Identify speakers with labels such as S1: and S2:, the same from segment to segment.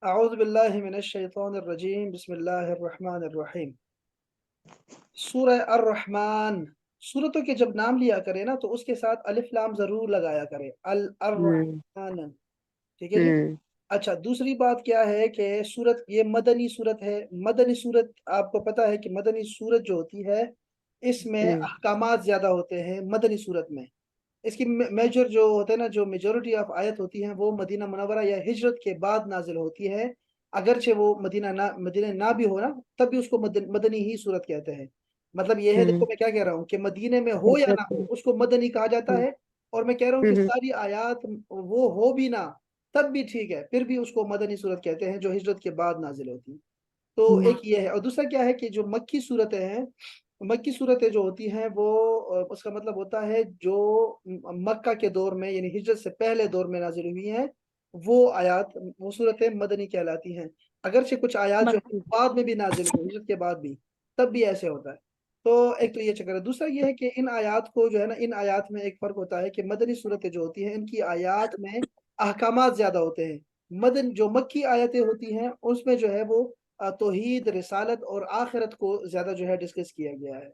S1: अऊज़ु बिल्लाहि मिनश शैतानिर रजीम बिस्मिल्लाहिर रहमानिर रहीम। सूरह अर्रहमान। सूरतों के जब नाम लिया करें ना तो उसके साथ अलिफ लाम जरूर लगाया करें। अल
S2: हम्म।
S1: अर्रहमान। ठीक है जी।
S2: हम्म।
S1: अच्छा, दूसरी बात क्या है कि सूरत ये मदनी सूरत है। मदनी सूरत आपको पता है कि मदनी सूरत जो होती है इसमें
S2: हम्म।
S1: अहकामात ज्यादा होते हैं मदनी सूरत में। इसकी मेजर जो होते हैं ना, जो मेजोरिटी ऑफ आयत होती हैं वो मदीना मुनव्वरा या हिजरत के बाद नाजिल होती है। अगरचे वो मदीना ना भी हो ना, तब भी उसको मदनी ही सूरत कहते हैं। मतलब ये है, देखो
S2: हम्म।
S1: मैं क्या कह रहा हूँ कि मदीने में हो या
S2: हिजरत
S1: ना हो
S2: में।
S1: उसको मदनी कहा जाता
S2: हम्म।
S1: है। और मैं कह रहा हूँ कि
S2: हम्म।
S1: सारी आयत वो हो भी ना, तब भी ठीक है, फिर भी उसको मदनी सूरत कहते हैं जो हिजरत के बाद नाजिल होती है। तो
S2: हम्म।
S1: एक ये है, और दूसरा क्या है कि जो मक्की सूरतें हैं, मक्की सूरतें जो होती हैं वो उसका मतलब होता है जो मक्का के दौर में यानी हिजरत से पहले दौर में नाजिल हुई हैं, वो आयत वो सूरतें मदनी कहलाती हैं। अगरचे कुछ आयत जो है
S2: मक्की।
S1: बाद में भी नाजिल हुई हिजरत के बाद भी, तब भी ऐसे होता है। तो एक तो ये चक्कर है। दूसरा ये है कि इन आयत को जो है ना, इन आयत में एक फर्क होता है कि मदनी सूरतें जो होती हैं इनकी आयत में अहकामात ज्यादा होते हैं। मदन जो मक्की आयतें होती हैं उसमें जो है वो तौहीद, रिसालत और आखिरत को ज्यादा जो है डिस्कस किया गया है।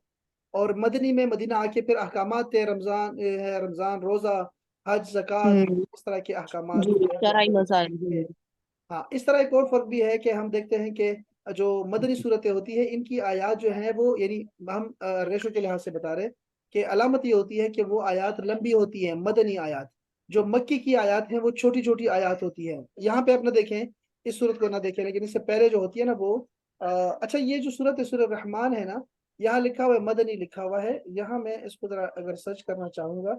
S1: और मदनी में मदीना आके फिर अहकामात थे, रमजान है, रमजान, रोजा, हज, ज़कात,
S2: हम्म।
S1: इस तरह के अहकामात
S2: जी,
S1: जो है वो
S2: शरई
S1: मदनी
S2: मसाइल।
S1: के। हाँ, इस तरह एक और फर्क भी है कि हम देखते हैं कि जो मदनी सूरतें होती है इनकी आयात जो है वो यानी हम रेशो के लिहाज से बता रहे हैं कि अलामत ये होती है कि वो आयात लंबी होती है मदनी आयात। जो मक्की की आयात है वो छोटी छोटी आयात होती है। यहाँ पे आप ना देखें, इस सूरत को ना देखें, लेकिन इससे पहले जो होती है ना वो अच्छा, ये जो सूरत है सूरह रहमान है ना, यहाँ लिखा हुआ है मदनी लिखा हुआ है। यहाँ मैं इसको जरा अगर सर्च करना चाहूंगा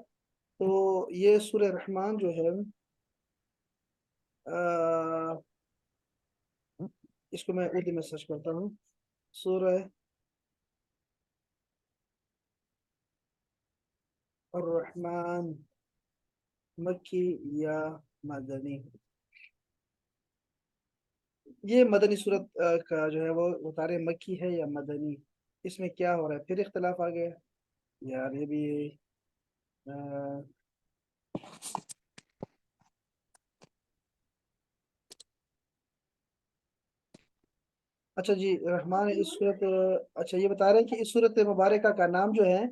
S1: तो ये सूरह रहमान जो है अ, इसको मैं उर्दू में सर्च करता हूँ। सूरह रहमान, मक्की या मदनी। ये मदनी सूरत का जो है वो बता रहे हैं मक्की है या मदनी। इसमें क्या हो रहा है, फिर इख्तलाफ आ गया यार ये भी। अ, अच्छा जी, रहमान इस सूरत, अच्छा ये बता रहे हैं कि इस सूरत मुबारक का नाम जो है,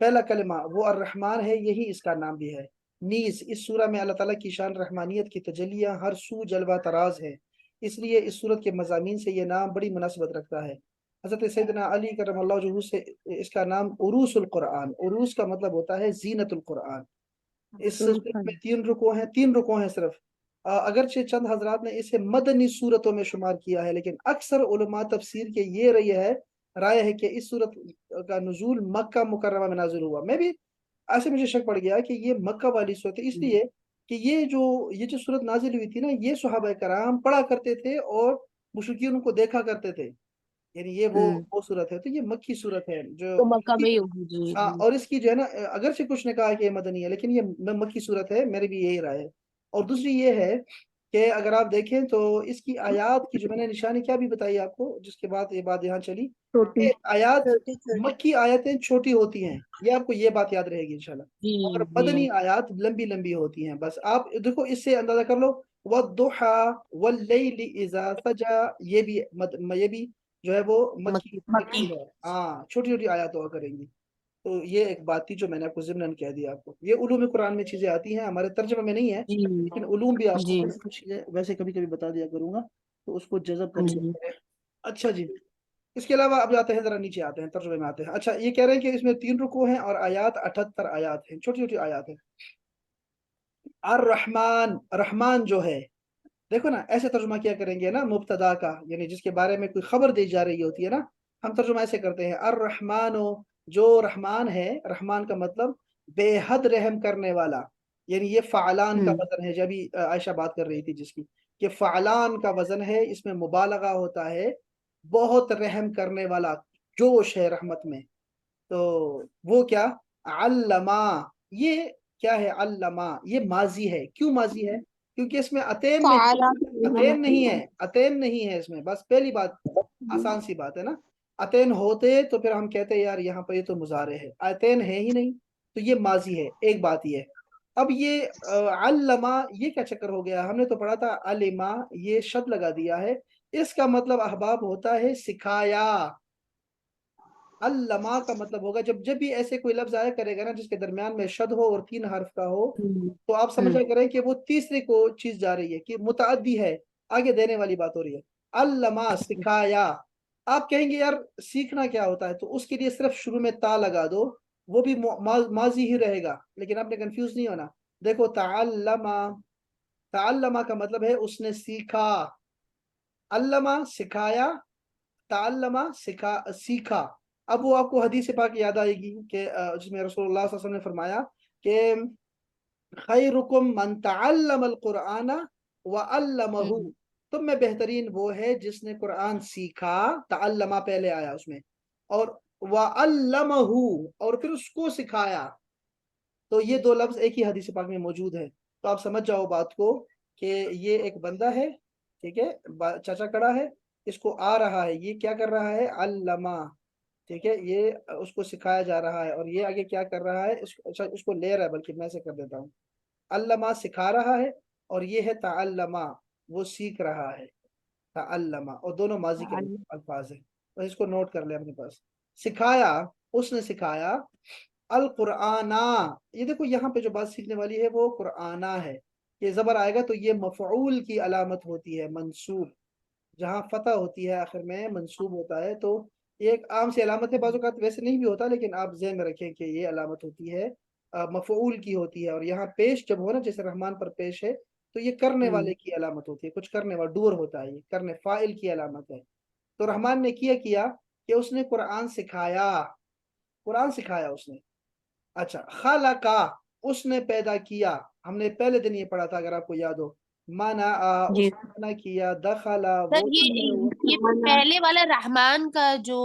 S1: पहला कलमा वो अर्रहमान है, यही इसका नाम भी है। नीस इस सूरह में अल्लाह ताला की शान रहमानियत की तजलियाँ हर सू जलवा तराज है। इसलिए इस सूरत के मजामीन से ये नाम बड़ी मुनासिबत रखता है। हज़रत सैयदना अली करमल्लाहु वजहहू से इसका नाम उरूसुल कुरान, उरूस का मतलब होता है जीनतुल कुरान। इस सूरत में तीन रुको हैं सिर्फ। अगरचे चंद हजरात ने इसे मदनी सूरतों में शुमार किया है, लेकिन अक्सर उलमा तफसीर के ये रही है, राय है कि इस सूरत का नुजूल मक्का मुकर्रमा में नाजिल हुआ। मैं भी ऐसे मुझे शक पड़ गया कि ये मक्का वाली सूरत है, इसलिए कि ये जो सूरत नाजिल हुई थी ना, ये सहाबा कराम पढ़ा करते थे और मुशरिकीन उनको देखा करते थे। यानी ये
S2: हम्म।
S1: वो सूरत है, तो ये मक्की सूरत है जो
S2: तो मक्का में ही होगी। जी
S1: हाँ।
S2: जी।
S1: और इसकी जो है ना, अगर से कुछ ने कहा कि ये मदनी है, लेकिन ये मक्की सूरत है, मेरी भी यही राय है। और दूसरी ये है कि अगर आप देखें तो इसकी आयात की जो मैंने निशानी क्या भी बताई आपको, जिसके बाद ये बात यहाँ चली
S2: छोटी
S1: कि आयात
S2: छोटी छोटी।
S1: मक्की आयतें छोटी होती हैं, ये आपको ये बात याद रहेगी इंशाल्लाह।
S2: जी
S1: और
S2: जी।
S1: मदनी आयात लंबी लंबी होती हैं। बस आप देखो इससे अंदाजा कर लो। वद्दुहा वल्लैलि इज़ा सजा, ये भी जो है वो मक्की
S2: मक्की।
S1: मक्की है। हाँ, छोटी छोटी आयत हुआ करेंगी। तो ये एक बात थी जो मैंने आपको ज़िम्नन कह दिया। आपको ये उलूम कुरान में चीजें आती हैं, हमारे तर्जुमे में नहीं है,
S2: जी
S1: लेकिन उलूम भी आपको
S2: जी
S1: कुछ कुछ चीजें वैसे कभी कभी बता दिया करूंगा, तो उसको जज़ब कर लिया
S2: जी।
S1: करें। अच्छा जी, इसके अलावा अब जाते हैं, जरा नीचे आते हैं, तर्जुमे में आते हैं। अच्छा, ये कह रहे हैं कि इसमें तीन रुकू हैं और आयात 78 आयात हैं, छोटी छोटी आयात है। अर रहमान, रहमान जो है, देखो ना ऐसे तर्जुमा किया करेंगे ना मुब्तदा का, यानी जिसके बारे में कोई खबर दी जा रही होती है ना, हम तर्जुमा ऐसे करते हैं अर रहमानो, जो रहमान है, रहमान का मतलब बेहद रहम करने वाला। यानी ये फ़ालान का
S2: हम्म।
S1: वजन है, जब अभी आयशा बात कर रही थी जिसकी, कि फ़ालान का वजन है, इसमें मुबालगा होता है, बहुत रहम करने वाला, जोश है रहमत में। तो वो क्या, अल्लमा, ये क्या है, अल्लमा ये माजी है। क्यों माजी है? क्योंकि इसमें अतेन नहीं,
S2: फाला।
S1: अतेन नहीं है, अतेन नहीं है इसमें। बस पहली बात, आसान सी बात है ना। अतेन होते तो फिर हम कहते यार यहाँ पर ये तो मुजारे है, अतेन है ही नहीं, तो ये माजी है। एक बात ये है। अब ये अल्लमा, ये क्या चक्कर हो गया? हमने तो पढ़ा था अलिमा, ये शब्द लगा दिया है। इसका मतलब अहबाब होता है सिखाया। अल्लमा का मतलब होगा, जब जब भी ऐसे कोई लफ्ज आया करेगा ना जिसके दरमियान में शद हो और 3 हर्फ का हो,
S2: हम्म।
S1: तो आप समझ
S2: हम्म।
S1: रहे करें कि वो तीसरे को चीज जा रही है, कि मुतअद्दी है, आगे देने वाली बात हो रही है। अल्लमा, सिखाया। आप कहेंगे यार सीखना क्या होता है, तो उसके लिए सिर्फ शुरू में ता लगा दो, वो भी माजी ही रहेगा, लेकिन आपने कंफ्यूज नहीं होना। देखो ताल्लमा, ताल्लमा का मतलब है उसने सीखा। अल्लमा सिखाया, ताल्लमा सीखा। अब वो आपको हदीस पाक याद आएगी कि जिसमें रसूलुल्लाह सल्लल्लाहु अलैहि वसल्लम ने फरमाया कि खैरुकुम मन तअल्लमल कुरआन व अल्लमहु,
S2: हम्म।
S1: तुम में बेहतरीन वो है जिसने कुरान सीखा, तअल्लमा पहले आया उसमें, और व अल्लमहु, और फिर उसको सिखाया। तो ये दो लफ्ज एक ही हदीस पाक में मौजूद है। तो आप समझ जाओ बात को कि ये एक बंदा है, ठीक है, चाचा खड़ा है, इसको आ रहा है, ये क्या कर रहा है? अल्लमा, ठीक है, ये उसको सिखाया जा रहा है, और ये आगे क्या कर रहा है? अच्छा उसको ले रहा है, बल्कि मैं से कर देता हूँ। अल्लमा सिखा रहा है, और ये है ताअल्लमा, वो सीख रहा है। ताअल्लमा, और दोनों माजी के अल्फाज है, तो इसको नोट कर ले अपने पास। सिखाया, उसने सिखाया। अल कुरआना, ये देखो यहाँ पे जो बात सीखने वाली है वो कुरआना है। ये जबर आएगा तो ये मफऊल की अलामत होती है, मंसूब। जहाँ फतह होती है आखिर में, मंसूब होता है, तो ये एक आम सी अलामत है। बाजू का वैसे नहीं भी होता, लेकिन आप ज़हन में रखें कि ये अलामत होती है, मफऊल की होती है। और यहाँ पेश जब हो ना, जैसे रहमान पर पेश है, तो ये करने
S2: हम्म।
S1: वाले की अलामत होती है, कुछ करने वाला डूअर होता है, ये करने फाइल की अलामत है। तो रहमान ने किया किया कि उसने कुरान सिखाया, कुरान सिखाया उसने। अच्छा, खाला का, उसने पैदा किया। हमने पहले दिन ये पढ़ा था, अगर आपको याद हो। माना
S2: जी
S1: उसने मना किया, दखला
S2: सर,
S1: वो
S2: ये
S1: दाखिल हुआ।
S2: ये पहले वाला रहमान का जो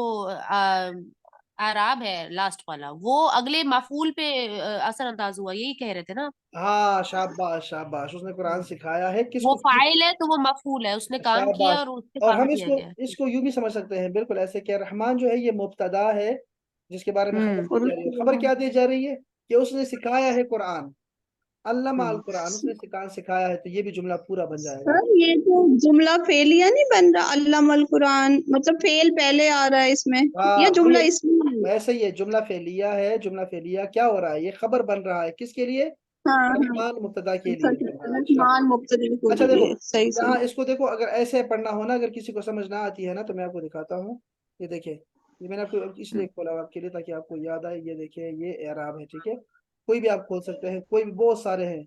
S2: आराब है, लास्ट वाला, वो अगले मफूल पे असर अंदाज हुआ, यही कह रहे थे ना?
S1: हाँ, शाबाश शाबाश, उसने कुरान सिखाया है
S2: वो
S1: किसको?
S2: फाइल है तो वो मफूल है, उसने काम किया
S1: शाबाश।
S2: और उससे
S1: और
S2: काम
S1: हम
S2: किया
S1: इसको
S2: गया।
S1: इसको यूं भी समझ सकते हैं, बिल्कुल ऐसे, कि रहमान जो है ये मुब्तदा है, जिसके बारे में खबर
S2: हम्म।
S1: दी जा रही है। खबर क्या दी जा रही है? कि उसने सिखाया है कुरान। अल्लमा अल
S2: हम्म।
S1: कुरान, उसने सिखाया है, तो ये भी जुमला पूरा बन जाएगा।
S3: सर ये तो जुमला फेलिया नहीं बन रहा, अल्लामल कुरान मतलब फेल पहले आ रहा है इसमें, या
S1: हाँ
S3: जुमला
S1: ये
S3: इसमें है?
S1: वैसे ही है, जुमला फेलिया है। जुमला फेलिया क्या हो रहा है? ये खबर बन रहा है किसके लिए?
S3: हाँ हाँ।
S1: रहमान मुब्तदा के लिए।
S3: सच,
S1: हाँ
S3: रहमान मुब्तदी के
S1: अच्छा देखो,
S3: लिए, सही
S1: यहाँ
S3: सही।
S1: इसको देखो, अगर ऐसे पढ़ना हो ना, अगर किसी को समझ ना आती है ना, तो मैं आपको दिखाता हूँ। ये देखिए, ये मैंने आपको इसलिए खोला आपके लिए ताकि आपको याद आए। ये देखिए, ये एराब है, ठीक है, कोई भी आप खोल सकते हैं, कोई भी, बहुत सारे हैं।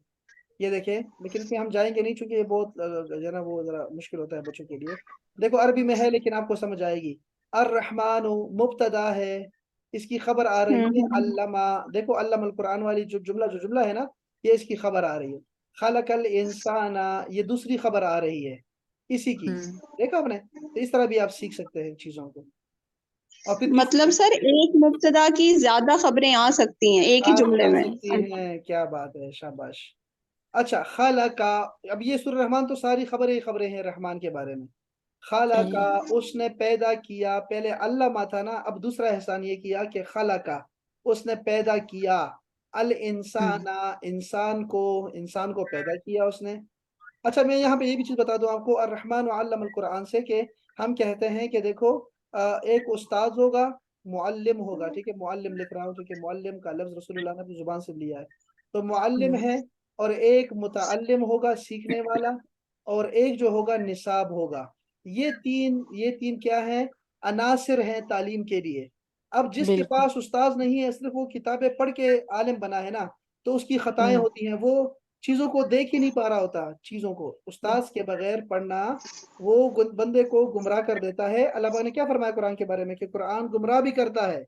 S1: ये देखें, लेकिन इसमें हम जाएंगे नहीं, चूंकि ये बहुत जो है ना वो जरा मुश्किल होता है बच्चों के लिए। देखो अरबी में है, लेकिन आपको समझ आएगी। अर रहमान मुब्तदा है, इसकी खबर आ रही है
S3: हम्म।
S1: अल्लमा। देखो अल्लमा अल कुरान वाली जो जुमला है ना, ये इसकी खबर आ रही है। खलकल इंसाना, ये दूसरी खबर आ रही है इसी की।
S2: हम्म।
S1: देखा आपने? तो इस तरह भी आप सीख सकते हैं चीजों को। और फिर
S3: मतलब
S1: तीसरी
S3: सर एक मुब्तदा की ज्यादा खबरें आ सकती हैं एक ही जुमले
S1: आ
S3: में?
S1: सकती हैं, क्या बात है, शाबाश। अच्छा, खाला का, अब ये सूरह रहमान तो सारी खबरें खबरें हैं रहमान के बारे में। खाला का, उसने पैदा किया। पहले अल्लामा था ना, अब दूसरा एहसान ये किया कि खाला का, उसने पैदा किया। अल
S2: हम्म।
S1: इंसाना, इंसान को पैदा किया उसने। अच्छा, मैं यहाँ पे ये भी चीज बता दूं आपको, अर रहमान अल्लम अल कुरान से, कि हम कहते हैं कि देखो, एक उस्ताद होगा, मुअल्लिम होगा, ठीक है, मुअल्लिम लिख रहा हूँ क्योंकि मुअल्लिम का लफ्ज रसूलुल्लाह ने अपनी जुबान से लिया है। तो मुअल्लिम
S2: हम्म।
S1: है, और एक मुतअल्लिम होगा, सीखने वाला, और एक जो होगा निसाब होगा। ये तीन क्या है? अनासिर हैं तालीम के लिए। अब जिसके
S2: बिल्कुल।
S1: पास उस्ताद नहीं है, सिर्फ वो किताबें पढ़ के आलिम बना है ना, तो उसकी खताएं
S2: हम्म।
S1: होती हैं, वो चीजों को देख ही नहीं पा रहा होता। चीजों को उस्ताद के बगैर पढ़ना, वो बंदे को गुमराह कर देता है। अल्लाह पाक ने क्या फरमाया कुरान के बारे में? कि कुरान गुमराह भी करता है।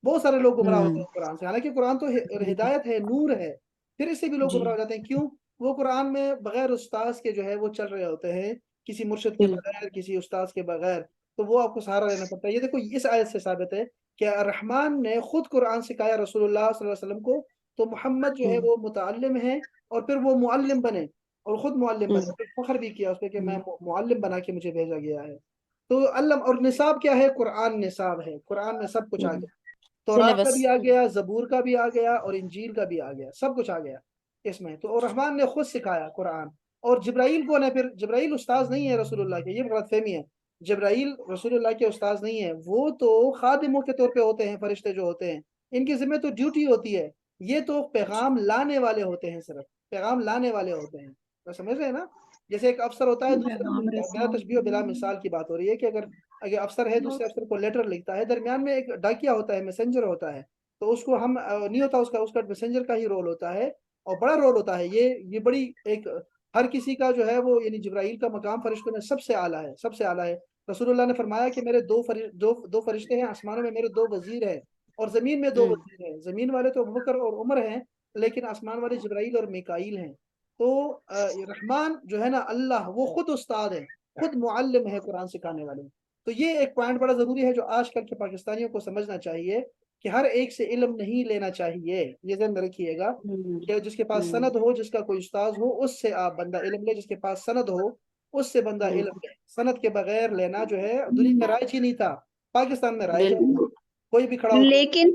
S1: बहुत सारे लोग गुमराह होते
S2: हम्म।
S1: हैं कुरान से, हालांकि कुरान तो
S2: बिल्कुल।
S1: हिदायत है, नूर है, फिर इससे भी लोग
S2: जी।
S1: गुमराह हो जाते हैं। क्यों? वो कुरान में बगैर उस्ताद के जो है वो चल रहे होते हैं, किसी मुर्शिद के
S2: बिल्कुल।
S1: बगैर, किसी उस्ताद के बगैर। तो वो आपको सहारा लेना पड़ता है। ये देखो, इस आयत से साबित है कि रहमान ने खुद कुरान सिखाया रसूलुल्लाह सल्लल्लाहु अलैहि वसल्लम को। तो मोहम्मद जो है
S2: हम्म।
S1: वो मुतअल्लिम है, और फिर वो मुअल्लिम बने, और खुद मुअल्लिम बने,
S2: हम्म।
S1: फिर फख्र भी किया उस पर कि मैं
S2: हम्म।
S1: मुअल्लिम बना के मुझे भेजा गया है। तो अल्लम, और निसाब क्या है? कुरान निसाब है, कुरान में सब कुछ आ गया। तौरात का
S2: सिलेबस।
S1: भी आ गया, जबूर का भी आ गया, और इंजील का भी आ गया, सब कुछ आ गया। इसमें। तो रहमान ने खुद सिखाया कुरान। और जिब्राइल कौन है फिर? जिब्राइल उस्ताद नहीं है रसूलुल्लाह के, ये गलतफहमी है। जिब्राइल रसूलुल्लाह के उस्ताद नहीं है, वो तो खादिमों के तौर पे होते हैं, फरिश्ते जो होते हैं, इनकी जिम्मे तो ड्यूटी होती है, ये तो पैगाम लाने वाले होते हैं, सिर्फ पैगाम लाने वाले होते हैं। तो समझ रहे हैं ना? जैसे एक अफसर होता है दूसरे, बिला तशबीह बिला मिसाल की बात हो रही है कि अगर अगर अफसर है दूसरे अफसर को लेटर लिखता है, दरमियान में एक डाकिया होता है, मैसेंजर होता है, तो उसको हम नहीं होता, उसका उसका मैसेंजर का ही रोल होता है, और बड़ा रोल होता है। ये बड़ी एक, हर किसी का जो है वो, यानी जिब्राइल का मकाम फरिश्तों में सबसे आला है, सबसे आला है। रसूलुल्लाह ने फरमाया कि मेरे दो फरिश्ते हैं आसमानों में, मेरे दो वजीर हैं, और जमीन में दो
S2: हम्म
S1: वजीर हैं। जमीन वाले तो अबू बकर और उमर हैं, लेकिन आसमान वाले जिब्राइल और मिकाईल हैं। तो रहमान जो है ना, अल्लाह वो खुद उस्ताद है, खुद मुअल्लिम है, कुरान सिखाने वाले। तो ये एक पॉइंट बड़ा जरूरी है जो आजकल के पाकिस्तानियों को समझना चाहिए, कि हर एक से इल्म नहीं लेना चाहिए। ये ध्यान में रखिएगा
S2: हम्म
S1: कि जिसके पास सनद हो, जिसका कोई उस्ताद हो, उससे आप बंदा इल्म ले, जिसके पास सनद हो उससे बंदा
S2: हम्म,
S1: इल्म ले। सनद के बगैर लेना जो है दुनिया में राइज ही नहीं था, पाकिस्तान में राइज है।
S2: बिल्कुल।
S1: कोई भी खड़ा होकर,
S3: लेकिन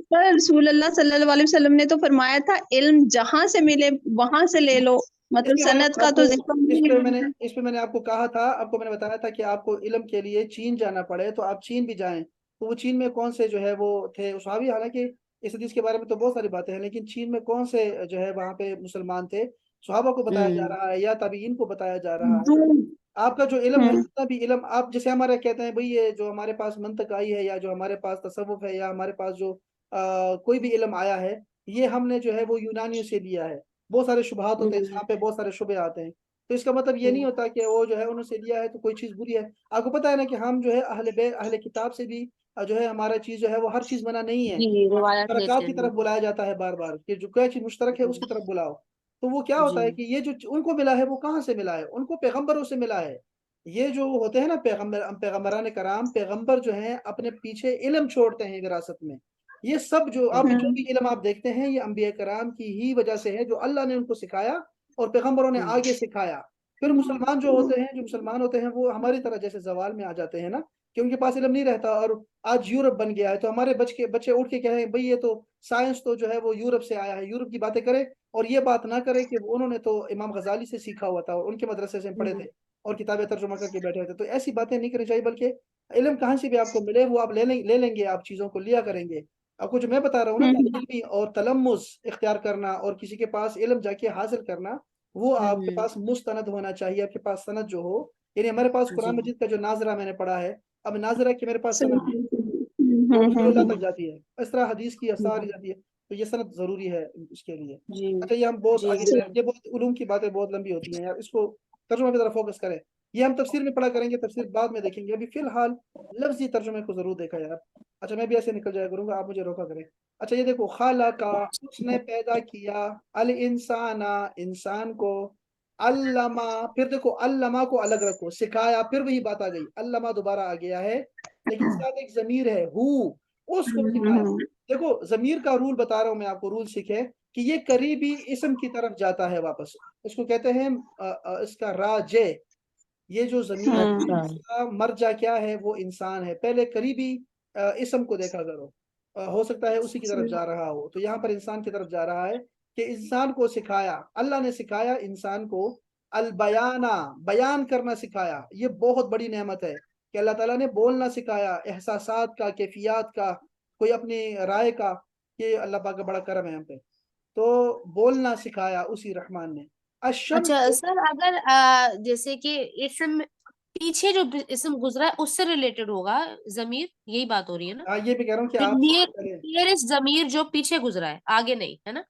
S3: सर रसूलुल्लाह सल्लल्लाहु अलैहि वसल्लम ने तो फरमाया था इल्म जहां से मिले वहां से ले लो, मतलब
S1: इसमें मैंने
S3: सनद का
S1: आपको,
S3: तो जिक्र नहीं है।
S1: इस पे मैंने आपको कहा था, आपको मैंने बताया था कि आपको इल्म के लिए चीन जाना पड़े तो आप चीन भी जाएं। तो वो चीन में कौन से जो है वो थे सहाबी, हालांकि इस हदीस के बारे में तो बहुत सारी बातें हैं, लेकिन चीन में कौन से जो है वहाँ पे मुसलमान थे, सहाबा को बताया जा
S2: हम्म
S1: रहा है या ताबीइन को बताया जा रहा है।
S3: दूर।
S1: आपका जो इल्म है,
S3: हम्म
S1: जितना भी इल्म आप, जैसे हमारे कहते हैं भाई, ये जो हमारे पास मंतक आई है, या जो हमारे पास तसव्वुफ है, या हमारे पास जो कोई भी इल्म आया है, ये हमने जो है वो यूनानियों से लिया है। बहुत सारे शुबहात होते हैं
S2: हम्म
S1: इस्लाम पे, बहुत सारे शुबे आते हैं। तो इसका मतलब ये नहीं
S2: हम्म,
S1: होता कि वो जो है उन्होंने लिया है तो कोई चीज़ बुरी है। आपको पता है ना कि हम जो है अहले किताब से भी जो है हमारा चीज़ जो है वो हर चीज़ मना नहीं है।
S2: जी रिवायत लेते
S1: बरक़ात की
S2: हैं
S1: तरफ
S2: हम।
S1: बुलाया जाता है बार बार, कि जो क्या चीज़ मुश्तरक है उसकी तरफ बुलाओ। तो वो क्या
S2: जी
S1: होता है कि ये जो उनको मिला है वो कहाँ से मिला है? उनको पैगंबरों से मिला है। ये जो होते हैं ना पैगंबरान कराम, पैगंबर जो हैं अपने पीछे इल्म छोड़ते हैं विरासत में। ये सब जो आप जो
S3: हम्म
S1: भी इल्म आप देखते हैं, ये अंबिया कराम की ही वजह से है, जो अल्लाह ने उनको सिखाया और पैगंबरों ने
S2: हम्म
S1: आगे सिखाया। फिर मुसलमान जो होते हैं, जो मुसलमान होते हैं, वो हमारी तरह जैसे जवाल में आ जाते हैं ना, कि उनके पास इल्म नहीं रहता, और आज यूरोप बन गया है, तो हमारे बच्चे उठ के कहें भाई ये तो साइंस तो जो है वो यूरोप से आया है, यूरोप की बातें करें, और ये बात ना करें कि उन्होंने तो इमाम गजाली से सीखा हुआ था और उनके मदरसे से हम पढ़े थे
S2: हम्म
S1: और किताबें तर्जुमा करके बैठे हुए थे। तो ऐसी बातें नहीं करनी चाहिए, बल्कि इल्म कहाँ से भी आपको मिले वो आप ले लेंगे, आप चीज़ों को लिया करेंगे। आपको जो मैं बता रहा हूँ ना,
S3: हम्म
S1: तालीमी और तलम्मुस इख्तियार करना और किसी के पास इल्म जाके हासिल करना, वो आपके
S2: हम्म,
S1: पास मुस्तनद होना चाहिए, आपके पास सनद जो हो। यानी हमारे पास
S2: जी
S1: कुरान मजीद का जो नाजरा मैंने पढ़ा है, अब नाजरा की मेरे पास
S3: सही
S1: सनद है,
S3: हम्म
S1: वो
S3: हम्म
S1: रसूलुल्लाह तक
S3: हम्म
S1: जाती है, इस तरह हदीस की सारी
S2: हम्म,
S1: जाती है। तो ये सनद जरूरी है इसके लिए।
S2: जी
S1: अच्छा, ये हम बहुत
S2: जी
S1: आगे
S2: बिल्कुल।
S1: चले, ये बहुत उलूम की बातें बहुत लंबी होती हैं यार, इसको तर्जुमा की तरफ फोकस करें। ये हम तफसीर में पढ़ा करेंगे, तफसीर बाद में देखेंगे, अभी फिलहाल लफ्जी तर्जुमे को जरूर देखा यार। अच्छा, मैं भी ऐसे निकल जाया करूंगा, आप मुझे रोका करें। अच्छा, ये देखो, खाला का, उसने पैदा किया, अल इंसाना, इंसान को, अल्लमा, फिर देखो अल्लमा को अलग रखो, सिखाया, फिर वही बात आ गई, अल्लमा दोबारा आ गया है, लेकिन साथ एक जमीर है, हु, उसको सिखाया।
S3: हम्म
S1: देखो, जमीर का रूल बता रहा हूं मैं आपको, रूल सीखे कि ये करीबी इसम की तरफ जाता है वापस। इसको कहते हैं इसका राजे। ये जो जमीर है,
S2: अच्छा
S1: इसका मर्जा क्या है? वो इंसान है। पहले करीबी इसम को देखा करो, हो सकता है उसी की तरफ जा रहा हो। तो यहाँ पर इंसान की तरफ जा रहा है, कि इंसान को सिखाया, अल्लाह ने सिखाया इंसान को, अल बयाना, बयान करना सिखाया। ये बहुत बड़ी नेमत है कि अल्लाह ताला ने बोलना सिखाया, एहसासात का, कैफियत का, कोई अपनी राय का। ये अल्लाह पाक का बड़ा करम है हम पे। तो बोलना सिखाया उसी रहमान ने। अशम,
S2: अच्छा सर, अगर जैसे कि इसम पीछे जो इसम गुजरा है उससे रिलेटेड होगा जमीर, यही बात हो रही है ना?
S1: हाँ, ये भी कह रहा हूँ कि आप पहले
S2: नियरेस्ट जमीर जो पीछे गुजरा है, आगे नहीं, है ना?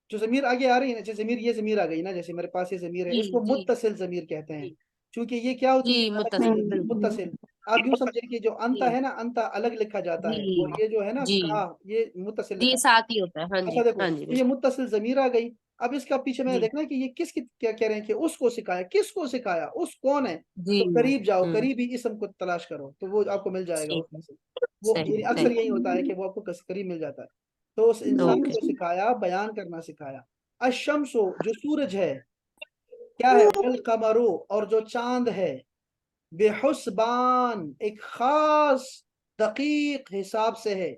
S1: जो जमीर आगे आ रही है ना, जैसे जमीर, ये जमीर आ गई ना, जैसे मेरे पास ये जमीर है,
S2: जी
S1: इसको
S2: जी
S1: मुत्तसिल जमीर कहते हैं।
S2: जी
S1: क्योंकि ये क्या होती है,
S2: जी
S1: अलग से
S2: मुत्तसिल
S1: लिखी,
S2: बिल्कुल।
S1: मुत्तसिल। आप यूं समझिए कि जो अंता
S2: जी
S1: है ना, अंता अलग लिखा जाता है, और
S2: जी
S1: ये जो है ना
S2: जी
S1: का, ये मुत्तसिल
S2: जी
S1: लिखा।
S2: साथ ही होता है, हाँ
S1: अच्छा
S2: जी
S1: देखो,
S2: हाँ जी
S1: तो ये
S2: बिल्कुल।
S1: मुत्तसिल जमीर आ गई। अब इसका पीछे मैंने
S2: जी
S1: देखना है कि ये किसकी, क्या कह रहे हैं कि उसको सिखाया, किसको सिखाया, उस कौन है?
S2: जी
S1: तो करीब जाओ,
S2: हम्म,
S1: करीबी इसम को तलाश करो, तो वो आपको मिल जाएगा
S2: ठीक
S1: उसमें
S2: है,
S1: से। वो
S2: सही
S1: अक्सर
S2: सही।
S1: यही होता है कि वो आपको करीब मिल जाता है। तो उस इंसान
S2: ओके।
S1: को सिखाया, बयान करना सिखाया। अशमसो, जो सूरज है, क्या है? वल कमरो, और जो चांद है, बेहुस्बान, एक खास दकीक हिसाब से है।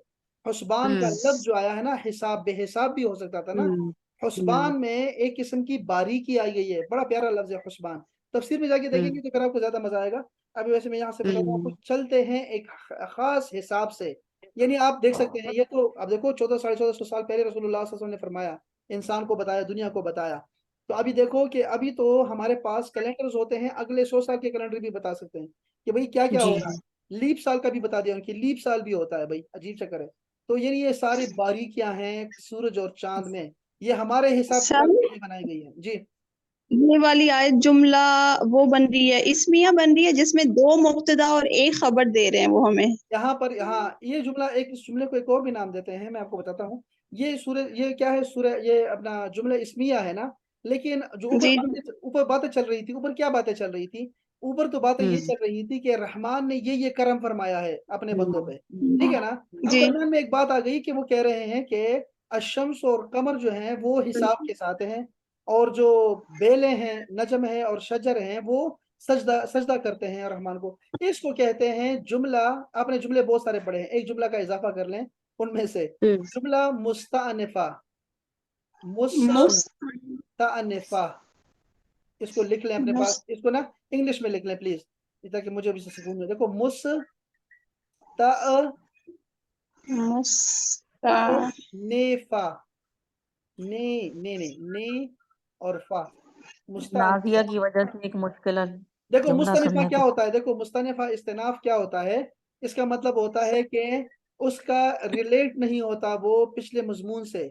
S1: हुस्बान का
S2: हम्म
S1: लफ्ज जो आया है ना, हिसाब, बेहिसाब भी हो सकता था ना,
S2: हम्म
S1: हुस्बान में एक किस्म की बारीकी आई गई है, बड़ा प्यारा लफ्ज है हुस्बान। तफसीर में जाके देखेंगे तो फिर आपको ज्यादा मजा आएगा। अभी वैसे मैं यहाँ से बताता हूँ आपको, चलते हैं एक खास हिसाब से। यानी आप देख सकते हैं, ये तो अब देखो 1400-1450 साल पहले रसूलुल्लाह सल्लल्लाहु अलैहि वसल्लम ने फरमाया, इंसान को बताया, दुनिया को बताया। तो अभी देखो कि अभी तो हमारे पास कैलेंडर्स होते हैं, अगले 100 साल के कैलेंडर भी बता सकते हैं कि भाई क्या क्या
S2: जी
S1: होगा। लीप साल का भी बता दिया उनकी, लीप साल भी होता है भाई, अजीब चक्कर है। तो ये सारी बारीकियां हैं सूरज और चांद में, ये हमारे हिसाब
S3: सर,
S1: किताब से नहीं बनाई गई है जी।
S3: ये वाली आयत जुमला वो बन रही है, इसमिया बन रही है, जिसमें 2 मुब्तदा और 1 खबर दे रहे हैं वो हमें।
S1: यहाँ पर, हाँ, ये जुमला, एक इस जुमले को एक और भी नाम देते हैं, मैं आपको बताता हूँ। ये सूर्य, ये क्या है, सूर्य, ये अपना जुमला इस्मिया है ना। लेकिन जो
S3: जी
S1: ऊपर बातें चल रही थी, ऊपर क्या बातें चल रही थी, ऊपर तो बातें ये चल रही थी कि रहमान ने ये करम फरमाया है अपने बंदों पे, ठीक है ना। अब
S3: जी
S1: दरम्यान में एक बात आ गई कि वो कह रहे हैं कि अशम्स और कमर जो हैं वो हिसाब के साथ हैं, और जो बेलें हैं, नजम है और शजर हैं, वो सजदा सजदा करते हैं रहमान को। इसको कहते हैं जुमला। आपने जुमले बहुत सारे पढ़े हैं, एक जुमला का इजाफा कर लें उनमें से। जुमला मुस्तानिफा,
S3: मुस
S1: मुस्तानिफा, इसको लिख लें अपने
S3: मुस
S1: पास, इसको ना इंग्लिश में लिख लें प्लीज, ताकि मुझे भी सुकून मिले। देखो
S3: मुस्ता
S1: मुस्तानिफा, ने और फा,
S4: नाजिया
S1: मुस्तानिफा।
S4: की वजह से एक मुश्किल
S1: देखो
S4: जुमला
S1: मुस्तनिफा
S4: सुनने
S1: क्या
S4: को।
S1: होता है, देखो मुस्तनिफा इस्तिनाफ क्या होता है। इसका मतलब होता है कि उसका रिलेट नहीं होता वो पिछले मजमून से।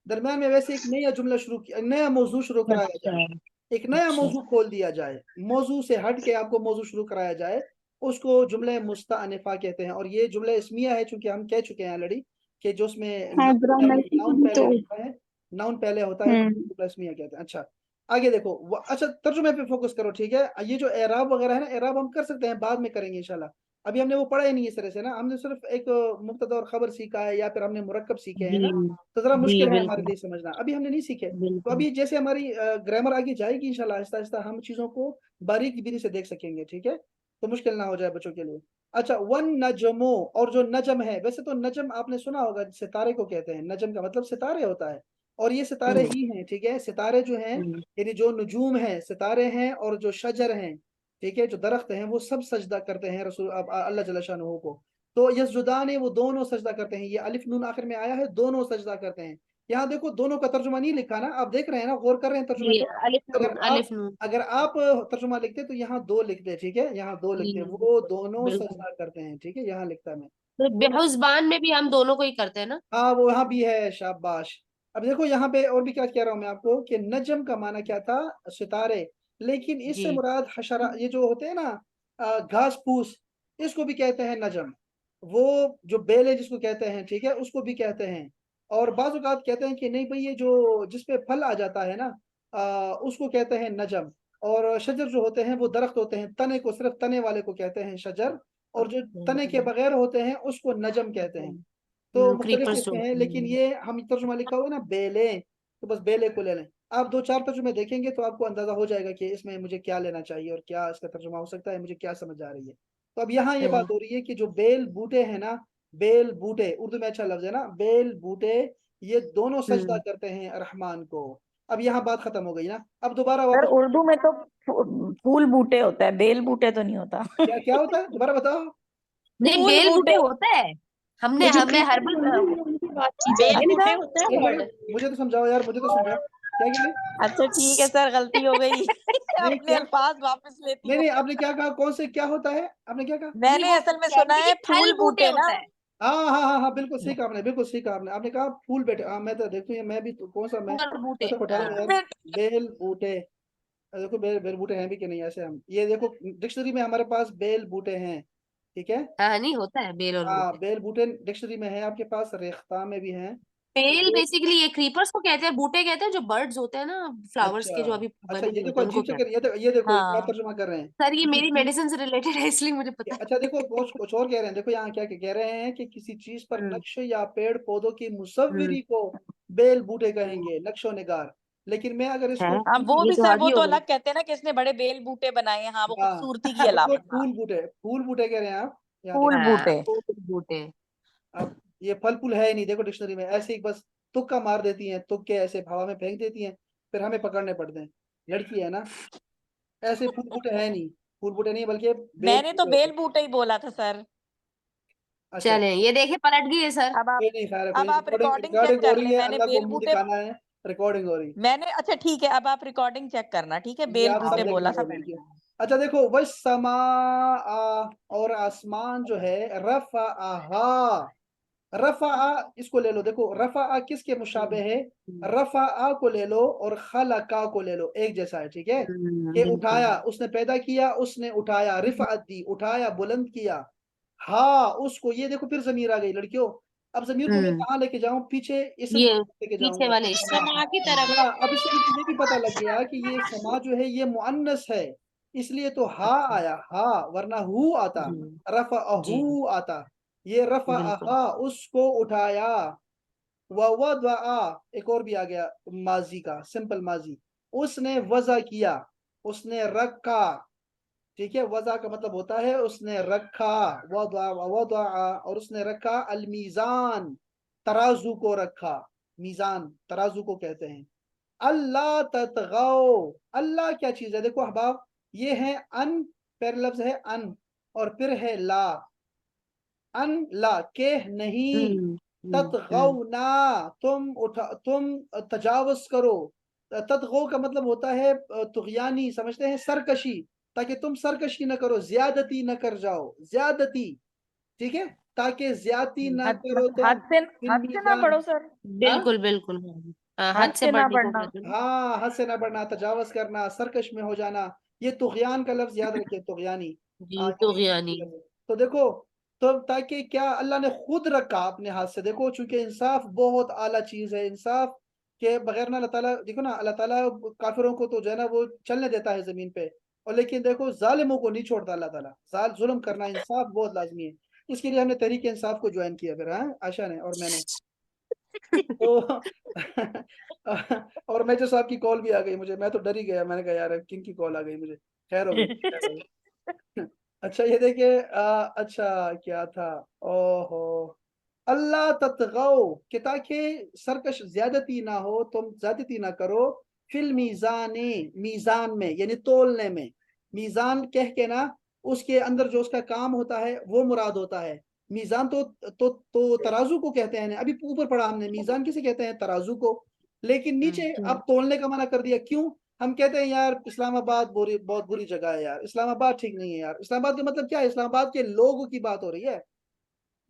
S1: दरम्यान में वैसे एक नया जुमला शुरू किया, नया मौजू शुरू कराया
S4: अच्छा
S1: जाए, एक नया
S4: अच्छा।
S1: मौजू खोल दिया जाए, मौजू से हट के आपको मौजू शुरू कराया जाए, उसको जुमला मुस्तअनिफा कहते हैं। और ये जुमला इसमिया है, चूंकि हम कह चुके हैं ऑलरेडी कि जो उसमें
S3: हैदराबाद
S1: नाउन
S3: तो
S1: पहले होता है, नाउन पहले होता है, तो जुमला इसमिया कहते हैं। अच्छा, आगे देखो अच्छा, तर्जुमे पे फोकस करो, ठीक है। ये जो एराब वगैरह है ना, एराब हम कर सकते हैं, बाद में करेंगे इंशाल्लाह। अभी हमने वो पढ़ा ही नहीं इस तरह से ना, हमने सिर्फ एक मुब्तदा और खबर सीखा है, या फिर हमने मुरक्कब सीखे हैं
S4: जी
S1: ना, तो जरा
S4: जी
S1: मुश्किल है हमारे
S4: बिल्कुल
S1: लिए समझना, अभी हमने नहीं सीखे। तो
S4: बिल्कुल।
S1: अभी जैसे हमारी ग्रामर आगे जाएगी इंशाल्लाह, आहिस्ता आहिस्ता हम चीजों को बारीक विधि से देख सकेंगे, ठीक है। तो मुश्किल ना हो जाए बच्चों के लिए। अच्छा, वन नजमो, और जो नजम है, वैसे तो नजम आपने सुना होगा, सितारे को कहते हैं, नजम का मतलब सितारे होता है, और ये सितारे
S4: हम्म,
S1: ही हैं, ठीक है। सितारे जो हैं, यानी जो नजूम हैं, सितारे हैं, और जो शजर हैं, ठीक है, जो दरख्त हैं, वो सब सजदा करते हैं रसूल अल्लाह जल्ल शानहू को। तो यसजुदान है, वो दोनों सजदा करते हैं, ये अलिफ नून आखिर में आया है, दोनों सजदा करते हैं। यहाँ देखो दोनों का तर्जुमा नहीं लिखा ना, आप देख रहे हैं ना, गौर कर रहे हैं तर्जुमे
S2: ये
S1: पे।
S2: अलिफ
S1: अगर
S2: नून,
S1: आप
S2: अलिफ नून।
S1: अगर आप तर्जुमा लिखते तो यहाँ दो लिखते, ठीक है, यहाँ दो लिखते,
S2: जी
S1: वो दोनों
S2: बिल्कुल।
S1: सजदा करते हैं, ठीक है, यहाँ लिखता मैं।
S2: तो
S1: दोनों,
S2: बेहुजबान में भी हम दोनों को ही करते हैं ना।
S1: हाँ वो यहाँ भी है, शाबाश। अब देखो यहाँ पे और भी क्या कह रहा हूँ मैं आपको, कि नजम का माना क्या था, सितारे। लेकिन इससे
S2: जी
S1: मुराद हशरा, ये जो होते हैं ना, घास फूस, इसको भी कहते हैं नजम। वो जो बेल है जिसको कहते हैं, ठीक है, उसको भी कहते हैं। और बाज़ औक़ात कहते हैं कि नहीं भाई, ये जो जिसपे फल आ जाता है ना, उसको कहते हैं नजम। और शजर जो होते हैं वो दरख्त होते हैं, तने को, सिर्फ तने वाले को कहते हैं शजर, और जो तने के बगैर होते हैं उसको नजम कहते हैं। तो मुख्तलिफ
S2: क्रीपर्स जो
S1: किस्में हैं,
S2: होते
S1: लेकिन
S2: हैं।
S1: ये हम तर्जुमा लिखा हुआ है ना बेलें, तो बस बेले को ले लें। आप दो चार तर्जुमे देखेंगे तो आपको अंदाजा हो जाएगा कि इसमें मुझे क्या लेना चाहिए और क्या इसका तर्जुमा हो सकता है, मुझे क्या समझ आ रही है। तो अब यहाँ ये बात
S2: सही।
S1: हो रही है कि जो बेल बूटे हैं ना, बेल बूटे उर्दू में अच्छा लफ्ज है ना, बेल बूटे, ये दोनों सजदा
S2: हम्म।
S1: करते हैं रहमान को। अब यहाँ बात खत्म हो गई ना, अब दोबारा
S4: सर
S1: वापस,
S4: उर्दू में तो फूल बूटे होता है, बेल बूटे तो नहीं होता।
S1: क्या क्या होता है, दोबारा बताओ।
S2: नहीं,
S4: फूल
S2: बेल बूटे
S4: बूटे।
S2: होता है।
S3: वो
S2: हमने
S3: जो
S2: हमें
S3: क्रीपर
S2: हर्बल
S3: बोल रहे हैं उनकी बात की जा
S4: बेल
S3: रही है
S4: बूटे
S3: ना।
S4: होते हैं
S1: एक
S4: वर्ड।
S1: मिनट, मुझे तो समझाओ यार, मुझे तो समझाओ, क्या कह रहे हैं?
S4: अच्छा ठीक है सर, गलती हो गई।
S1: नहीं
S4: अपने
S1: क्या,
S4: अल्फाज वापस लेती
S1: नहीं
S4: हूँ।
S1: नहीं, आपने क्या कहा, कौन से क्या होता है, आपने क्या कहा?
S2: नहीं,
S4: मैंने
S2: वो
S4: असल में सुना
S2: कहते
S4: है
S2: कि फल
S4: फूल
S2: बूटे
S4: बूटे ना।
S2: होता है।
S1: हाँ हाँ हाँ हाँ, बिल्कुल सही कहा आपने, बिल्कुल सही कहा आपने। आपने कहा फूल बेटे, हाँ मैं तो देखती हूँ, मैं भी तो, कौन सा मैं
S2: फल बूटे,
S1: ऐसा उठा रहा हूँ यार,
S2: हाँ।
S1: बेल बूटे। देखो बेल बेल बूटे हैं भी कि नहीं, ऐसे हम ये देखो डिक्शनरी में हमारे पास बेल बूटे हैं, ठीक है।
S2: हाँ, नहीं होता है बेल और
S1: हाँ
S2: बूटे।
S1: बेल बूटे डिक्शनरी में है आपके पास, रेख्ता में भी हैं। तो
S2: बेल
S1: ये,
S2: बेसिकली ये क्रीपर्स को कहते हैं, बूटे कहते हैं जो बर्ड्स होते हैं ना, फ्लावर्स
S1: अच्छा
S2: के जो अभी
S1: अच्छा,
S2: बने
S1: ये
S2: नहीं
S1: देखो
S2: होते उनको
S1: अजीब
S2: कहते
S1: चक्कर, ये देखो क्या
S4: हाँ।
S1: तर्जुमा कर रहे हैं।
S2: हैं। सर ये
S1: किसी
S2: मेरी
S1: चीज,
S2: मेडिसिन से रिलेटेड है, इसलिए मुझे पता
S1: अच्छा देखो कुछ और कह रहे हैं, देखो यहाँ क्या कह रहे हैं कि किसी चीज पर
S2: है।
S1: नक्श या पेड़ पौधों की
S2: हम्म।
S1: मुसव्विरी को बेल बूटे कहेंगे, नक्शो निगार। लेकिन मैं अगर
S2: है,
S1: इसको
S4: हाँ
S1: फूल
S4: वो
S2: ये
S4: भी
S1: बूटे,
S2: तो
S4: सर, वो
S2: आगे
S4: तो
S2: हो गई।
S4: अलग कहते हैं ना कि इसने बड़े बेल बूटे बनाए हैं, हाँ वो
S1: हाँ
S4: खूबसूरती की
S1: देखो
S4: अलामत। हाँ,
S1: फूल बूटे कह रहे हैं आप, यहाँ
S4: फूल
S1: देखो।
S2: हाँ,
S4: बूटे।
S2: फूल बूटे।
S1: अब ये फल फूल है ही नहीं, देखो डिक्शनरी में ऐसे ही बस तुक्का मार देती हैं, तुक्के ऐसे हवा में फेंक देती हैं, फिर हमें पकड़ने पड़ते हैं। लड़की है ना, ऐसे फूल बूटे है नहीं, फूल बूटे नहीं बल्कि बेल
S4: मैंने तो
S1: बूटे होते
S4: बेल
S1: हैं।
S4: बूटे ही बोला था सर।
S1: अच्छा,
S2: चले ये देखे पलट गई है सर।
S4: अब
S1: कोई नहीं, खैर है, कोई
S4: अब
S1: नहीं,
S4: आप
S1: रिकॉर्डिंग
S4: रिकॉर्डिंग चेक
S1: रिकॉर्डिंग हो
S4: कर
S1: रही
S4: लें,
S1: है,
S4: मैंने
S1: अल्लाह को
S4: बेल
S1: मुंह
S4: बूटे,
S1: दिखाना है, रिकॉर्डिंग हो रही है।
S4: मैंने, अच्छा ठीक है, अब आप रिकॉर्डिंग चेक करना, ठीक है,
S1: ये
S4: बेल
S1: आप सब
S4: बूटे बोला
S1: देखेंगे
S4: था
S1: अभी
S4: मैंने।
S1: क्यों। अच्छा देखो, वह समा और आसमान जो है, रफा, रफा, इसको ले लो, देखो रफा किसके मुशाबे है, रफा को ले लो और खलका को ले लो, एक जैसा है, ठीक है। कि
S2: बिल्कुल।
S1: उठाया, उसने पैदा किया, उसने उठाया, रिफअत दी, उठाया, बुलंद किया। हाँ उसको, ये देखो फिर जमीर आ गई लड़कियों। अब जमीर को मैं
S2: हम्म
S1: कहाँ लेके जाऊं, पीछे इसम
S2: ये
S1: लेके
S2: पीछे
S1: जाऊंगा,
S2: वाले
S1: समा।
S2: हिस्से
S3: समा की तरफ।
S1: हाँ, अब इससे मुझे ये भी पता लग गया कि ये समा जो है ये मुअन्नस है, इसलिए तो हा
S2: अच्छा।
S1: आया, हा, वरना हु आता,
S2: जी जी
S1: रफअहू आता। ये
S2: बिल्कुल।
S1: रफअहा, उसको उठाया। ववदअ, एक और भी आ गया माजी का, सिंपल माजी, उसने वज़ा किया, उसने रखा, ठीक है। वज़ा का मतलब होता है उसने रखा, वदअ, और उसने रखा अलमीज़ान, तराजू को रखा। मीज़ान तराजू को कहते हैं। अल्लाह ततगौ, अल्लाह क्या चीज है, देखो अहबाब, ये है अन, पहला लफ्ज है अन, और फिर है ला, अन ला के नहीं,
S2: हम्म।
S1: ततगौ ना, तुम तजावज करो। ततगौ का मतलब होता है तुगयानी, समझते हैं, सरकशी, ताकि तुम सरकशी न करो, ज्यादती न कर जाओ, ज्यादती, ठीक है, ताकि ज्यादती न
S4: हद
S1: करो तुम फिल
S4: हद से ना
S1: मीज़ान।
S4: पढ़ो सर,
S1: हाँ,
S2: बिल्कुल बिल्कुल। हाँ, हद
S4: हद
S2: से
S4: से ना
S2: बढ़ने को
S4: पढ़ना।
S2: कहते हैं ना।
S1: हाँ, हद से ना बढ़ना, तजावज करना, सरकश में हो जाना, ये तुगयान का लफ्ज याद रखिए, तुगयानी।
S2: जी
S1: ये
S2: तो
S1: भी
S2: ज्ञानी।
S1: लफ्ज है। तो देखो, तो ताकि क्या अल्लाह ने खुद रखा अपने हाथ से, देखो चूंकि इंसाफ बहुत आला चीज है, इंसाफ के बगैर ना अल्लाह ताला, देखो ना, अल्लाह ताला काफिरों को तो जो है ना वो चलने देता है जमीन पे, और लेकिन देखो जालिमों को नहीं छोड़ता अल्लाह ताला, जुल्म करना, इंसाफ बहुत लाजमी है। इसके लिए हमने तहरीक इंसाफ को ज्वाइन किया फिर, हाँ, आशा ने और मैंने। तो और मेजर साहब की कॉल भी आ गई मुझे, मैं तो डर ही गया, मैंने कहा यार किन की कॉल आ गई मुझे, खैर हो गई, खैर हो गई। अच्छा ये देखिए, अच्छा क्या था, ओहो, अल्लाह ततगौ, कि ताकि सरकश ज्यादती ना हो, तुम ज्यादती ना करो, फिल मीजाने, मीजान में यानी तोलने में, मीजान कह के ना, उसके अंदर जो उसका काम होता है वो मुराद होता है। मीजान तो तराजू को कहते हैं, अभी ऊपर पढ़ा हमने, मीजान किसे कहते हैं, तराजू को। लेकिन नीचे अब तोलने का मना कर दिया, क्यों। हम कहते हैं यार इस्लामाबाद बहुत बुरी जगह है यार, इस्लामाबाद ठीक नहीं है यार, इस्लामाबाद का मतलब क्या है, इस्लामाबाद के लोगों की बात हो रही है,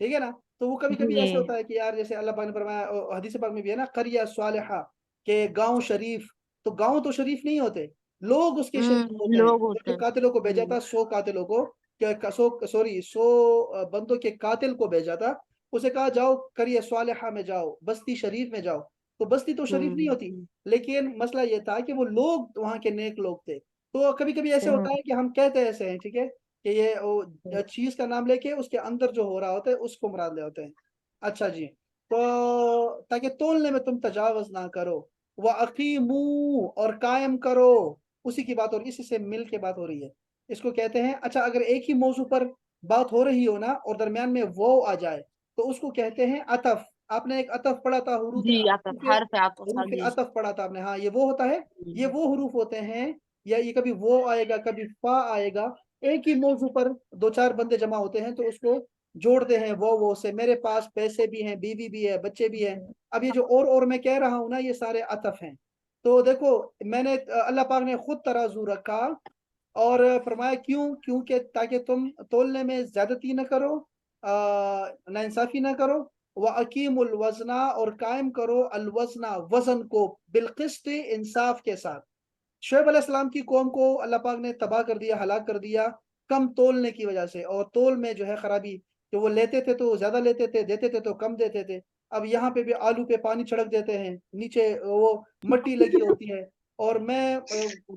S1: ठीक है ना। तो वो कभी कभी ऐसे
S2: जी।
S1: होता है कि यार, जैसे अल्लाह पाक ने फरमाया, हदीस पाक में भी है ना, करिया सालिहा, के गांव शरीफ, तो गांव तो शरीफ नहीं होते, लोग उसके शरीफ होते हैं।
S2: लोग
S1: तो
S2: होते
S1: जो
S2: हैं।
S1: कातिलों को भेजा था, 100 कातिलों को, सौ बंदों के कातिल को भेजा था, उसे कहा जाओ करिया सालिहा में जाओ, बस्ती शरीफ में जाओ, तो बस्ती तो शरीफ नहीं होती, लेकिन मसला ये था कि वो लोग वहां के नेक लोग थे। तो कभी कभी ऐसे होता है कि हम कहते ऐसे हैं, ठीक है, कि ये वो चीज का नाम लेके उसके अंदर जो हो रहा होता है उसको मुराद ले होते हैं। अच्छा जी, तो ताकि तोलने में तुम तजावज ना करो, व अकीमू, और कायम करो, उसी की बात हो रही है, इसी से मिल के बात हो रही है, इसको कहते हैं। अच्छा, अगर एक ही मौजू पर बात हो रही हो ना और दरमियान में वो आ जाए, तो उसको कहते हैं अतफ। आपने एक अतफ पढ़ा था,
S2: जी आतफ, हर्फ आतफ, हाँ
S1: हरूफ
S2: जी।
S1: अतफ पढ़ा था आपने, हाँ, ये वो होता है, ये वो हरूफ होते हैं, या ये कभी वो आएगा कभी फा आएगा, एक ही मौजू पर दो चार बंदे जमा होते हैं तो उसको जोड़ते हैं वो से, मेरे पास पैसे भी हैं, बीवी भी है, बच्चे भी हैं। अब ये जो और मैं कह रहा हूं ना, ये सारे अतफ हैं। तो देखो, मैंने अल्लाह पाक ने खुद तराजू रखा, और फरमाया क्यों, क्योंकि ताकि तुम तोलने में ज्यादती न करो, नाइंसाफी न करो, व अकीमुल वजना, और कायम करो अलवजना, वजन को, बिलकिस्त, इंसाफ के साथ। शुएब अलैहिस्सलाम की कौम को अल्लाह पाक ने तबाह कर दिया, हलाक कर दिया, कम तोलने की वजह से, और तोल में जो है खराबी, जो वो लेते थे तो ज्यादा लेते थे, देते थे तो कम देते थे। अब यहाँ पे भी आलू पे पानी छिड़क देते हैं, नीचे वो मिट्टी लगी होती है। और मैं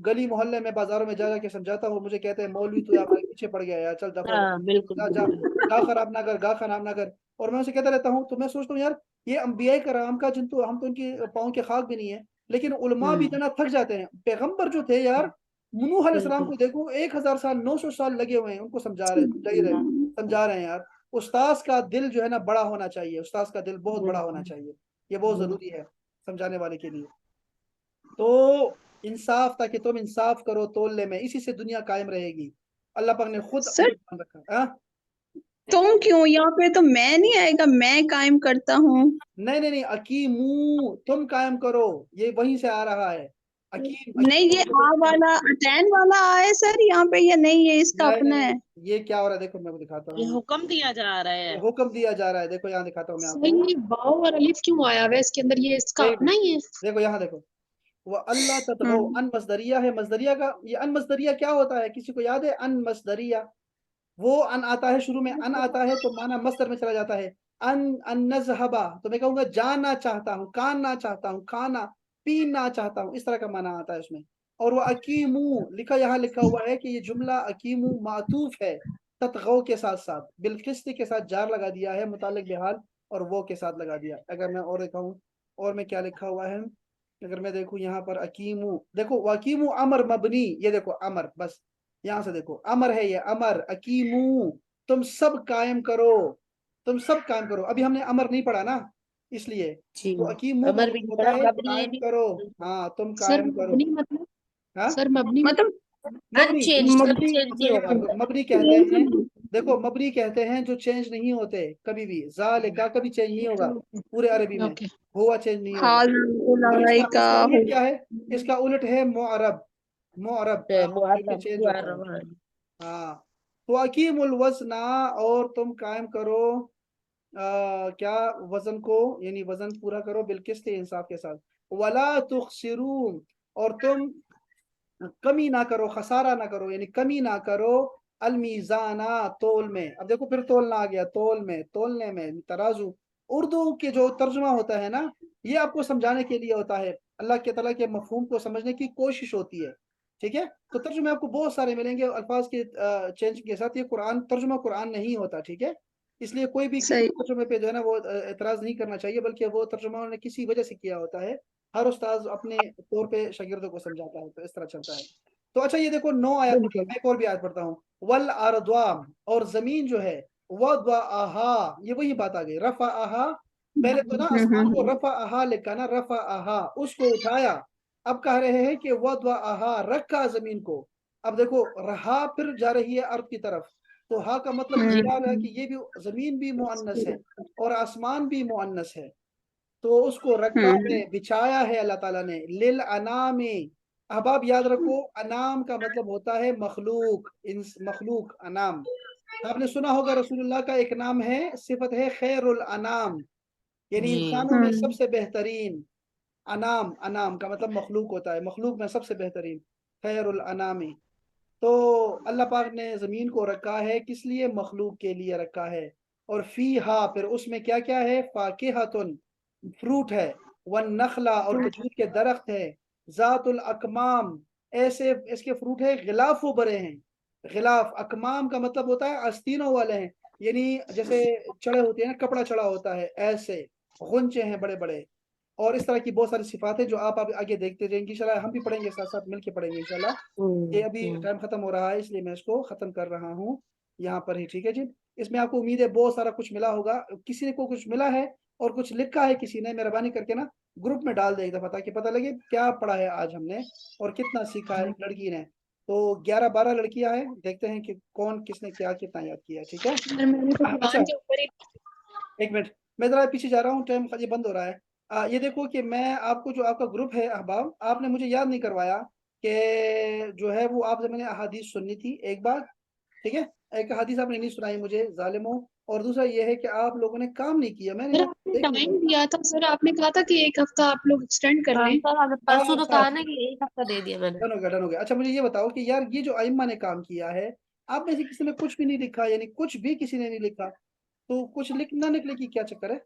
S1: गली मोहल्ले में बाजारों में जा के समझाता हूँ, मुझे कहते हैं मौलवी तो हमारे पीछे पड़ गया यार, चल दफा हो
S2: हाँ बिल्कुल
S1: जा जा,
S2: बिल्कुल।
S1: गा खराब ना कर, गा खराब ना कर। और मैं उसे कहता रहता हूँ, तो मैं सोचता हूँ यार, ये अंबिया कराम का, जिन तो हम तो उनकी पाँव के खाक भी नहीं है, लेकिन उलमा भी
S2: हम्म
S1: जना थक जाते हैं। पैगंबर जो थे यार, नूह अलैहिस्सलाम
S2: बिल्कुल।
S1: को देखो, 1000 साल, 900 साल लगे हुए हैं, उनको समझा रहे हैं यार। उस्ताज का दिल जो है ना बड़ा होना चाहिए, उस्ताज का दिल बहुत बड़ा होना चाहिए। ये बहुत जरूरी है समझाने वाले के लिए। तो इंसाफ, ताकि तुम इंसाफ करो तोलने में, इसी से दुनिया कायम रहेगी। अल्लाह पाक ने खुद
S3: सर
S1: मान रखा है। हाँ?
S3: तुम क्यों, यहाँ पे तो मैं नहीं आएगा, मैं कायम करता हूँ।
S1: नहीं नहीं नहीं, अकीमू, तुम कायम करो, ये वहीं से आ रहा है। अकीम,
S3: नहीं, ये आ वाला अटैन वाला आए सर यहाँ पे, या नहीं ये इसका
S1: नहीं
S3: अपना
S1: नहीं,
S3: है?
S1: ये क्या हो रहा है देखो, मैं आपको दिखाता
S5: ये
S1: हूँ।
S5: हुक्म दिया जा रहा है।
S1: हुक्म दिया जा रहा है, देखो यहाँ दिखाता हूँ मैं
S6: सही
S1: आपको।
S6: ये वाव और अलिफ क्यों आया हुआ है इसके अंदर, ये इसका
S1: एक
S6: अपना
S1: मिनट,
S6: ही है?
S1: देखो यहाँ देखो, वह अल्लाह ततगौ,
S3: हम्म।
S1: अन मसदरिया है, मसदरिया का ये अन मसदरिया क्या होता है, किसी को याद है? अन मसदरिया, वो अन आता है, शुरू में अन आता है तो माना मस्दर में चला जाता है। अन अन नज़हबा, तो मैं कहूंगा जाना चाहता हूँ, कानना चाहता हूँ, खाना पीना चाहता हूँ, इस तरह का माना आता है उसमें। और वो अकीमू लिखा, यहाँ लिखा हुआ है कि ये जुमला अकीमू मातूफ है ततगौ के साथ साथ, बिलकिस्त के साथ जार लगा दिया है मुतालिक बिहाल, और वो के साथ लगा दिया। अगर मैं और दिखाऊं, और में क्या लिखा हुआ है, अगर मैं देखूं यहाँ पर अकीमू, देखो वकीमू अमर मबनी, ये देखो अमर, बस यहाँ से देखो अमर है ये, अमर अकीमू, तुम सब कायम करो, तुम सब कायम करो। अभी हमने अमर नहीं पढ़ा ना, इसलिए
S2: जी,
S1: तो अकीमू का
S2: अमर भी
S1: मतलब
S2: नहीं
S1: होता
S2: पड़ा,
S1: है
S2: मबनी
S1: कायम
S2: भी।
S1: करो। हाँ, तुम
S6: सर
S1: कायम करो।
S6: मबनी मतलब,
S1: हाँ,
S6: सर मबनी मतलब
S3: मतलब
S1: मबनी,
S2: अनचेंज्ड, कभी
S1: मबनी
S2: चेंज नहीं
S1: मतलब एक
S2: होगा।
S1: मिनट रुको, मबनी कहते हैं, देखो मबनी कहते हैं जो चेंज नहीं होते कभी भी, जालिका कभी चेंज नहीं होगा पूरे अरबी में,
S6: ओके।
S1: हुआ चेंज नहीं होगा।
S3: हाल
S1: और इसका
S3: का
S1: इसका उलट क्या है? इसका उलट है मुअरब, मुअरब जो कि
S2: मुअर्रब,
S1: चेंज होता है।
S2: मुअर्रब।
S1: हाँ, तो अकीमुल वज़ना, और तुम कायम करो क्या, वजन को, यानी वजन पूरा करो, बिलकिस्त इंसाफ के साथ। वला तुखसिरून, और तुम कमी ना करो, खसारा ना करो, यानी कमी ना करो, अलमीजाना, तोल में। अब देखो फिर तोलना आ गया, तोल में, तोलने में, तराजू। उर्दू के जो तर्जुमा होता है ना, ये आपको समझाने के लिए होता है, अल्लाह के ताला के मफहूम को समझने की कोशिश होती है। ठीक है, तो तर्जुमे आपको बहुत सारे मिलेंगे अल्फाज के चेंज के साथ। ये कुरान तर्जुमा कुरान नहीं होता, ठीक है, इसलिए कोई भी किसी
S3: सही।
S1: तर्जुमे पे जो है ना वो एतराज नहीं करना चाहिए, बल्कि वो तर्जुमा उन्होंने किसी वजह से किया होता है। हर उस्ताद अपने तौर पे शागिर्दों को समझाता है, तो इस तरह चलता है। तो अच्छा, ये देखो 9 आयत पढ़ी, मैं एक और भी आयत पढ़ता हूँ। वल अर्द्वाम, और जमीन जो है, वदअहा, ये वही बात आ गई, रफा आहा, पहले तो ना आसमान को रफा आहा लिखा ना, रफा आहा, उसको उठाया। अब कह रहे हैं कि वदअहा, रखा जमीन को। अब देखो रहा फिर जा रही है अर्थ की तरफ, तो हा का मतलब
S2: जी,
S1: क्या है कि ये भी जमीन भी मुअन्नस है और आसमान भी मुअन्नस है। तो उसको रखा है, बिछाया है अल्लाह ताला ने, लिल अनामी। अब आप याद रखो, अनाम का मतलब होता है मखलूक, मखलूक अनाम। आपने सुना होगा रसूलुल्लाह का एक नाम है, सिफत है खैरुल अनाम, यानी
S2: जी।
S1: इंसानों में सबसे बेहतरीन। अनाम, अनाम का मतलब मखलूक होता है, मखलूक में सबसे बेहतरीन, खैरुल अनामी। तो अल्लाह पाक ने ज़मीन को रखा है, किस लिए? मखलूक के लिए रखा है। और फीहा, फिर उसमें क्या क्या है? फाकिहतुन, फ्रूट है, वन नखला, और खजूर के दरख्त है, जातुल अकमाम, ऐसे इसके फ्रूट है गिलाफ बरे हैं। गिलाफ, अकमाम का मतलब होता है आस्तीनों वाले हैं, यानी जैसे चढ़े होते हैं ना, कपड़ा चढ़ा होता है, ऐसे गुंचे हैं बड़े बड़े। और इस तरह की बहुत सारी सिफात है जो आप आगे देखते रहेंगे इंशाल्लाह, हम भी पढ़ेंगे, साथ साथ मिलके पढ़ेंगे इंशाल्लाह। ये अभी
S2: हम्म।
S1: टाइम खत्म हो रहा है, इसलिए मैं इसको खत्म कर रहा हूँ यहाँ पर ही, ठीक है जी। इसमें आपको उम्मीद है बहुत सारा कुछ मिला होगा, किसी को कुछ मिला है और कुछ लिखा है किसी ने, मेहरबानी करके ना ग्रुप में डाल दे एक दफा, ताकि पता लगे क्या पढ़ा है आज हमने और कितना सीखा है। एक लड़की ने तो 11-12 लड़कियां हैं, देखते हैं कि कौन किसने क्या कितना याद किया, ठीक है।
S6: सर मैंने तो
S1: अच्छा,
S6: कुरान के ऊपर ही।
S1: एक मिनट, मैं जरा पीछे जा रहा हूँ, टाइम ये बंद हो रहा है। ये देखो कि मैं आपको, जो आपका ग्रुप है अहबाब, आपने मुझे याद नहीं करवाया कि जो है वो आपसे मैंने अहादीस सुननी थी एक बार, ठीक है। एक हदीस आपने नहीं सुनाई मुझे जालिमो, और दूसरा ये है कि आप लोगों ने काम नहीं किया, मैंने
S6: सर
S1: यहाँ
S6: आपने
S1: देख
S6: टाइम
S1: लिया।
S6: दिया था, सर आपने कहा था कि एक हफ्ता आप लोग एक्सटेंड कर
S2: हाँ
S6: लें।
S2: सर, हमें
S1: हाँ
S2: परसों तो
S1: अच्छा,
S2: कहा ना कि एक हफ्ता दे दिया मैंने।
S1: डन हो गया, डन हो गया। अच्छा, मुझे ये बताओ कि यार ये जो अइम्मा ने काम किया है, आप में से किसी ने कुछ भी नहीं लिखा, यानी कुछ भी किसी ने नहीं लिखा, तो कुछ लिख ना निकले की क्या चक्कर है?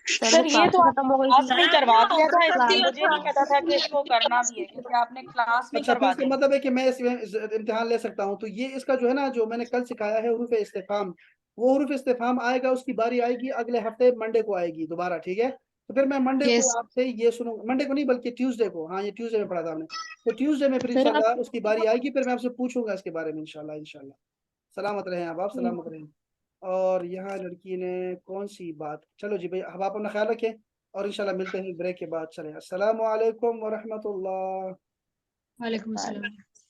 S2: सर वो
S5: सर ये
S2: क्लास
S5: तो
S2: खत्म
S5: आपने
S2: हो गई
S5: क्लास
S2: थी।
S5: में करवा दिया था, इसलिए
S2: क्लास
S5: मुझे नहीं पता था कि इसको करना भी है, क्योंकि आपने क्लास में
S1: अच्छा, फिर
S5: करवा
S1: इसका
S5: दी
S1: मतलब
S5: थी।
S1: है कि मैं इसमें इम्तिहान ले सकता हूँ। तो ये इसका जो है ना, जो मैंने कल सिखाया है हुरूफ इस्तिफाम, वो हुरूफ इस्तिफाम आएगा, उसकी बारी आएगी अगले हफ्ते मंडे को आएगी दोबारा, ठीक है। तो फिर मैं मंडे को
S6: यस
S1: आपसे ये सुनूंगा, मंडे को नहीं बल्कि ट्यूसडे को, हाँ ये ट्यूसडे में पढ़ा था हमने, तो ट्यूसडे में फिर
S6: सर आप
S1: इंशाल्लाह उसकी बारी आएगी, फिर मैं आपसे पूछूंगा इसके बारे में, इंशाल्लाह इंशाल्लाह। सलामत रहें आप, सलामत रहें। और यहाँ लड़की ने कौन सी बात, चलो जी भाई, अब आप अपना ख्याल रखें और इंशाल्लाह मिलते हैं ब्रेक के बाद। चलें, अस्सलामु अलैकुम व रहमतुल्लाह।
S6: वालेकुम अस्सलाम।